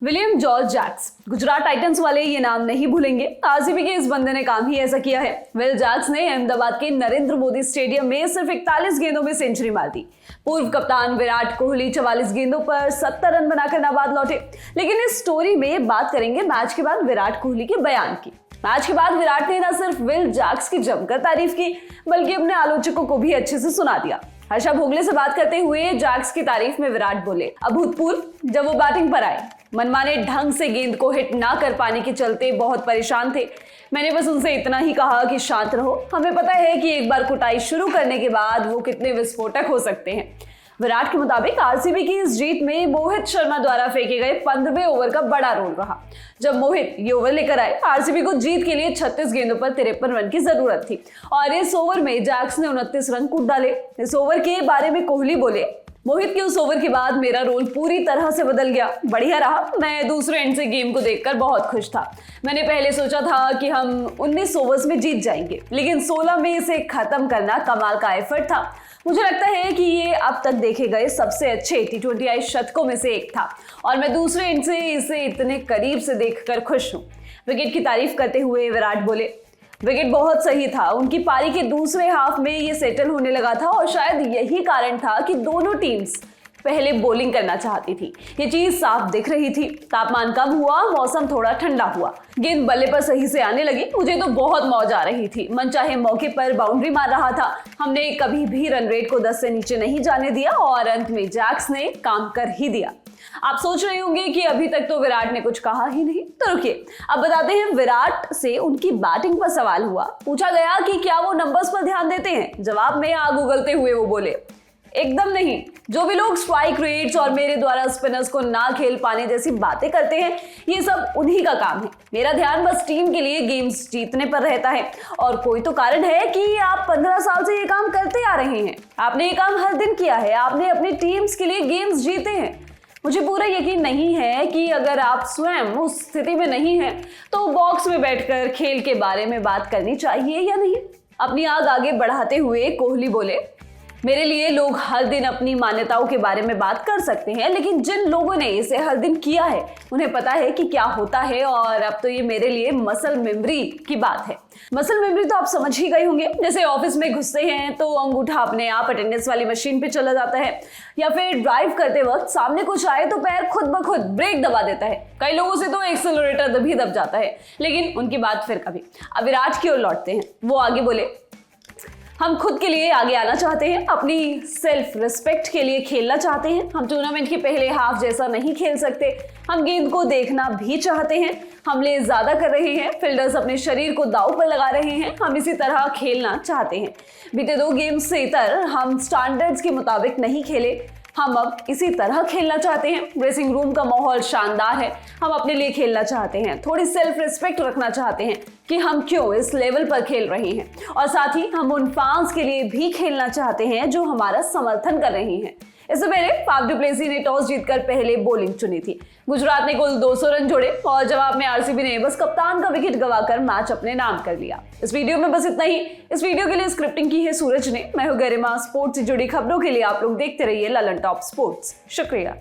William George Jacks, Gujarat Titans वाले ये नाम नहीं भूलेंगे। आरसीबी के इस बंदे ने काम ही ऐसा किया है। विल जैक्स ने अहमदाबाद के नरेंद्र मोदी स्टेडियम में सिर्फ 41 गेंदों में सेंचुरी मार दी। पूर्व कप्तान विराट कोहली 44 गेंदों पर 70 रन बनाकर नाबाद लौटे। लेकिन इस स्टोरी में बात करेंगे मैच के बाद विराट कोहली के बयान की। मैच के बाद विराट ने न सिर्फ विल जैक्स की जमकर तारीफ की, बल्कि अपने आलोचकों को भी अच्छे से सुना दिया। हर्षा भोगले से बात करते हुए जैक्स की तारीफ में विराट बोले, अभूतपूर्व जब वो बैटिंग पर आए, मनमाने ढंग से गेंद को हिट ना कर पाने के चलते बहुत परेशान थे। मैंने बस उनसे इतना ही कहा कि शांत रहो, हमें पता है कि एक बार कुटाई शुरू करने के बाद वो कितने विस्फोटक हो सकते हैं। विराट के मुताबिक आरसीबी की इस जीत में मोहित शर्मा द्वारा फेंके गए 15वें ओवर का बड़ा रोल रहा। जब मोहित ये ओवर लेकर आए, आरसीबी को जीत के लिए 36 गेंदों पर 53 रन की जरूरत थी और इस ओवर में जैक्स ने 29 रन कूद डाले। इस ओवर के बारे में कोहली बोले, मोहित के उस ओवर के बाद मेरा रोल पूरी तरह से बदल गया। बढ़िया रहा। मैं दूसरे एंड से गेम को देखकर बहुत खुश था। मैंने पहले सोचा था कि हम 19 ओवर्स में जीत जाएंगे, लेकिन 16 में इसे खत्म करना कमाल का एफर्ट था। मुझे लगता है कि ये अब तक देखे गए सबसे अच्छे T20I शतकों में से एक था और मैं दूसरे एंड से इसे इतने करीब से देखकर खुश हूँ। विकेट की तारीफ करते हुए विराट बोले, विकेट बहुत सही था। उनकी पारी के दूसरे हाफ में ये सेटल होने लगा था और शायद यही कारण था कि दोनों टीम्स पहले बॉलिंग करना चाहती थी। ये चीज साफ दिख रही थी। तापमान कम हुआ, मौसम थोड़ा ठंडा हुआ, गेंद बल्ले पर सही से आने लगी। मुझे तो बहुत मौज आ रही थी। मनचाहे मौके पर बाउंड्री मार रहा था। हमने कभी भी रन रेट को 10 से नीचे नहीं जाने दिया और अंत में जैक्स ने काम कर ही दिया। आप सोच रहे होंगे कि अभी तक तो विराट ने कुछ कहा ही नहीं, तो रुकिए, अब बताते हैं। विराट से उनकी बैटिंग पर सवाल हुआ। पूछा गया कि क्या वो नंबर्स पर ध्यान देते हैं। जवाब में आग उगलते हुए वो बोले, एकदम नहीं। जो भी लोग स्ट्राइक रेट्स और मेरे द्वारा स्पिनर्स को ना खेल पाने जैसी बातें करते हैं, ये सब उन्हीं का काम है। मेरा ध्यान बस टीम के लिए गेम्स जीतने पर रहता है। और कोई तो कारण है कि आप 15 साल से ये काम करते आ रहे हैं। आपने ये काम हर दिन किया है। आपने अपनी टीम्स के लिए गेम्स जीते हैं। मुझे पूरा यकीन नहीं है कि अगर आप स्वयं उस स्थिति में नहीं हैं तो बॉक्स में बैठकर खेल के बारे में बात करनी चाहिए या नहीं। अपनी आग आगे बढ़ाते हुए कोहली बोले, मेरे लिए लोग हर दिन अपनी मान्यताओं के बारे में बात कर सकते हैं, लेकिन जिन लोगों ने इसे हर दिन किया है उन्हें पता है कि क्या होता है। और अब तो ये मेरे लिए मसल मेमोरी की बात है। मसल मेमोरी तो आप समझ ही गए होंगे। जैसे ऑफिस में घुसते हैं तो अंगूठा अपने आप अटेंडेंस वाली मशीन पे चला जाता है, या फिर ड्राइव करते वक्त सामने कुछ आए तो पैर खुद ब खुद ब्रेक दबा देता है। कई लोगों से तो एक्सेलरेटर भी दब जाता है, लेकिन उनकी बात फिर कभी। अब विराट की ओर लौटते हैं। वो आगे बोले, हम खुद के लिए आगे आना चाहते हैं, अपनी सेल्फ रिस्पेक्ट के लिए खेलना चाहते हैं। हम टूर्नामेंट के पहले हाफ जैसा नहीं खेल सकते। हम गेंद को देखना भी चाहते हैं। हमले ज्यादा कर रहे हैं। फील्डर्स अपने शरीर को दांव पर लगा रहे हैं। हम इसी तरह खेलना चाहते हैं। बीते 2 गेम्स से इतर हम स्टैंडर्ड्स के मुताबिक नहीं खेले। हम अब इसी तरह खेलना चाहते हैं। ड्रेसिंग रूम का माहौल शानदार है। हम अपने लिए खेलना चाहते हैं। थोड़ी सेल्फ रिस्पेक्ट रखना चाहते हैं कि हम क्यों इस लेवल पर खेल रहे हैं, और साथ ही हम उन फैंस के लिए भी खेलना चाहते हैं जो हमारा समर्थन कर रहे हैं। इससे पहले फाफ डु प्लेसी ने टॉस जीतकर पहले बॉलिंग चुनी थी। गुजरात ने कुल 200 रन जोड़े और जवाब में आरसीबी ने बस कप्तान का विकेट गंवाकर मैच अपने नाम कर लिया। इस वीडियो में बस इतना ही। इस वीडियो के लिए स्क्रिप्टिंग की है सूरज ने। मैं हूं गरिमा। स्पोर्ट्स से जुड़ी खबरों के लिए आप लोग देखते रहिए ललन टॉप स्पोर्ट्स। शुक्रिया।